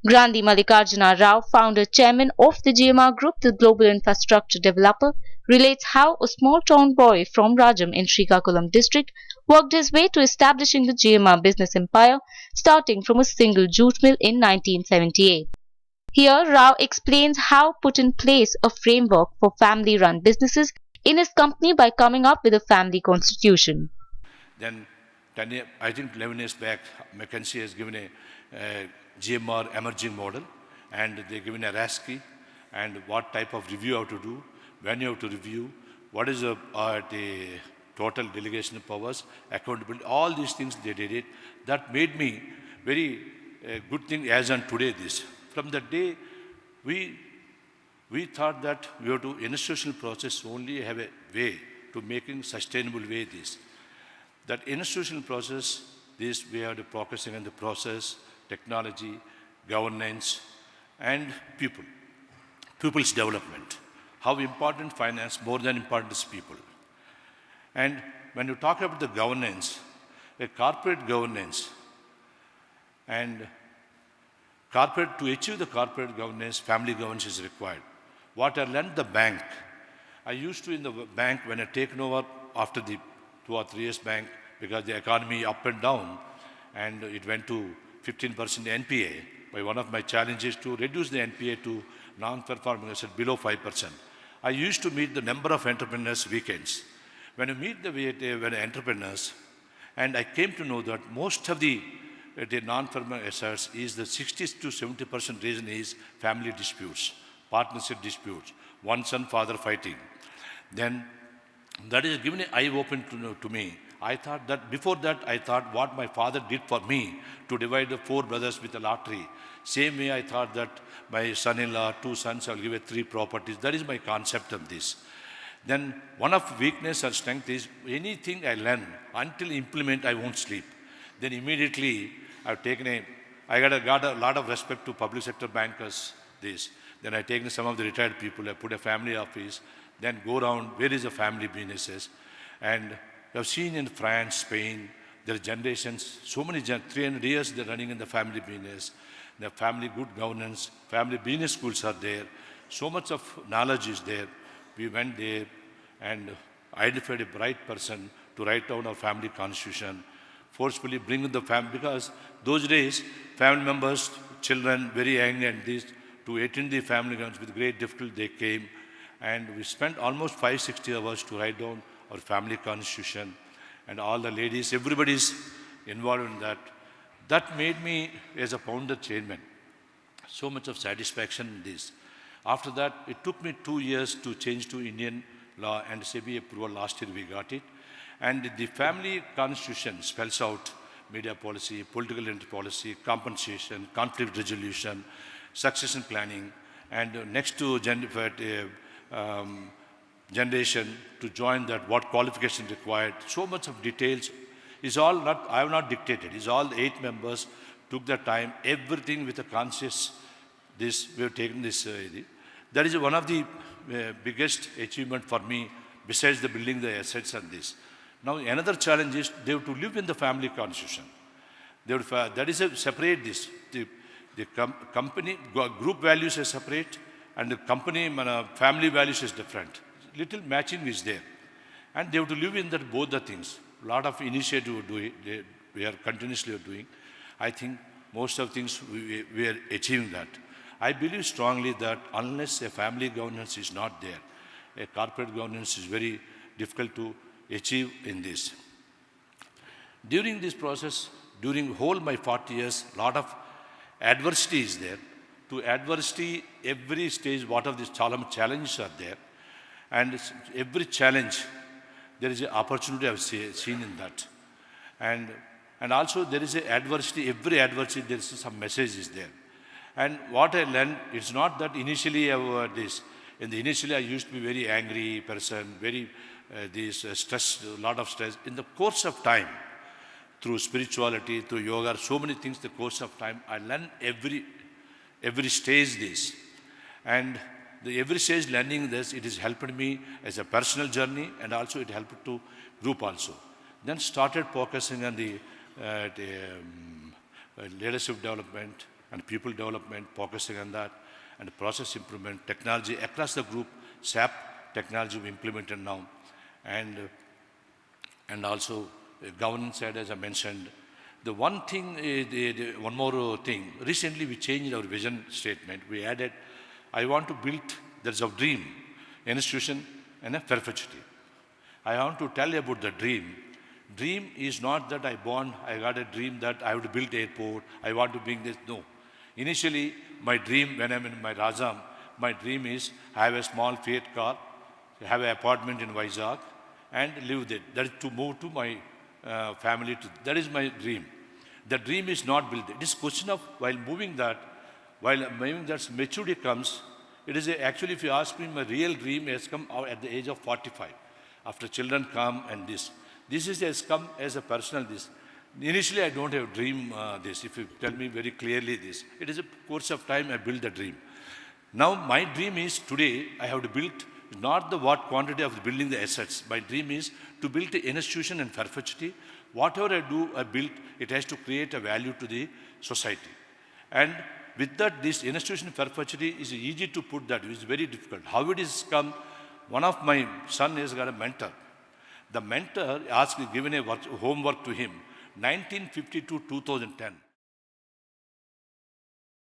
Grandhi Mallikharjuna Rao, founder chairman of the GMR Group, the global infrastructure developer, relates how a small town boy from Rajaam in Srikakulam district worked his way to establishing the GMR business empire, starting from a single jute mill in 1978. Here, Rao explains how put in place a framework for family-run businesses in his company by coming up with a family constitution. Then, I think 11 years back, McKinsey has given a GMR emerging model, and they've given a RASCI, and what type of review you have to do, when you have to review, what is the total delegation of powers, accountability, all these things they did it. That made me very good thing as on today this. From the day we thought that we have to institutional process only have a way to making sustainable way this. That institutional process, this we have to focusing on the process, technology, governance, and people's development. How important finance, more than important is people. And when you talk about the governance, a corporate governance, and to achieve the corporate governance, family governance is required. What I learned the bank, I used to in the bank when I taken over after the 2 or 3 years bank, because the economy up and down, and it went to 15% NPA. By one of my challenges to reduce the NPA to non-performing asset below 5%. I used to meet the number of entrepreneurs weekends. When you meet the entrepreneurs, and I came to know that most of the non-performing assets is the 60 to 70% reason is family disputes, partnership disputes, one son, father fighting. Then that is giving an eye open to me. I thought that before that, I thought what my father did for me to divide the 4 brothers with a lottery. Same way I thought that my son-in-law, 2 sons, I'll give it 3 properties. That is my concept of this. Then one of weakness or strength is anything I learn until implement, I won't sleep. Then immediately I got a lot of respect to public sector bankers. This. Then I taken some of the retired people. I put a family office. Then go around where is the family businesses, and I've seen in France, Spain, there are generations, so many 300 years they're running in the family business. The family good governance, family business schools are there. So much of knowledge is there. We went there and identified a bright person to write down our family constitution, forcefully bring the family, because those days, family members, children, very young and this, to attend the family grounds with great difficulty they came. And we spent almost 5-60 hours to write down our family constitution, and all the ladies, everybody is involved in that. That made me, as a founder chairman, so much of satisfaction in this. After that, it took me 2 years to change to Indian law, and SEBI approval last year we got it. And the family constitution spells out media policy, political entity policy, compensation, conflict resolution, succession planning, and next to generation to join that, what qualification required. So much of details is all not, I have not dictated. It's all the 8 members took the time, everything with a conscious, this, we have taken this. That is one of the biggest achievement for me, besides the building the assets and this. Now another challenge is they have to live in the family constitution. They would, that is a separate this. The company, group values are separate, and the company, family values is different. Little matching is there. And they have to live in that both the things. A lot of initiative we are continuously doing. I think most of things we are achieving that. I believe strongly that unless a family governance is not there, a corporate governance is very difficult to achieve in this. During this process, during whole my 40 years, a lot of adversity is there. To adversity, every stage, what of these challenges are there. And every challenge, there is an opportunity I've seen in that. And also there is an adversity, every adversity, there is some message is there. And what I learned, it's not that initially initially I used to be very angry person, very stress, a lot of stress. In the course of time, through spirituality, through yoga, so many things, the course of time, I learned every stage this. And every stage learning this, it has helped me as a personal journey, and also it helped to group also. Then started focusing on the leadership development and people development, focusing on that, and process improvement, technology across the group, SAP technology we implemented now, and, and also governance side, as I mentioned. The one thing, one more thing, recently we changed our vision statement. We added, I want to build, there's a dream, institution and a perpetuity. I want to tell you about the dream. Dream is not that I got a dream that I would build airport, I want to bring this, no. Initially, my dream when I'm in my Rajaam, my dream is I have a small Fiat car, have an apartment in Vizag and live there. That is to move to my family. That is my dream. The dream is not built. It is question of while moving that maturity comes, it is actually, if you ask me, my real dream has come out at the age of 45. After children come and this. This has come as a personal this. Initially, I don't have dream this. If you tell me very clearly this, it is a course of time I build the dream. Now my dream is today I have to build not the what quantity of building the assets. My dream is to build the institution and perpetuity. Whatever I do, I build, it has to create a value to the society. And with that, this institution perpetuity is easy to put that. It is very difficult. How it is come, one of my son has got a mentor. The mentor asked, given a homework to him, 1950 to 2010.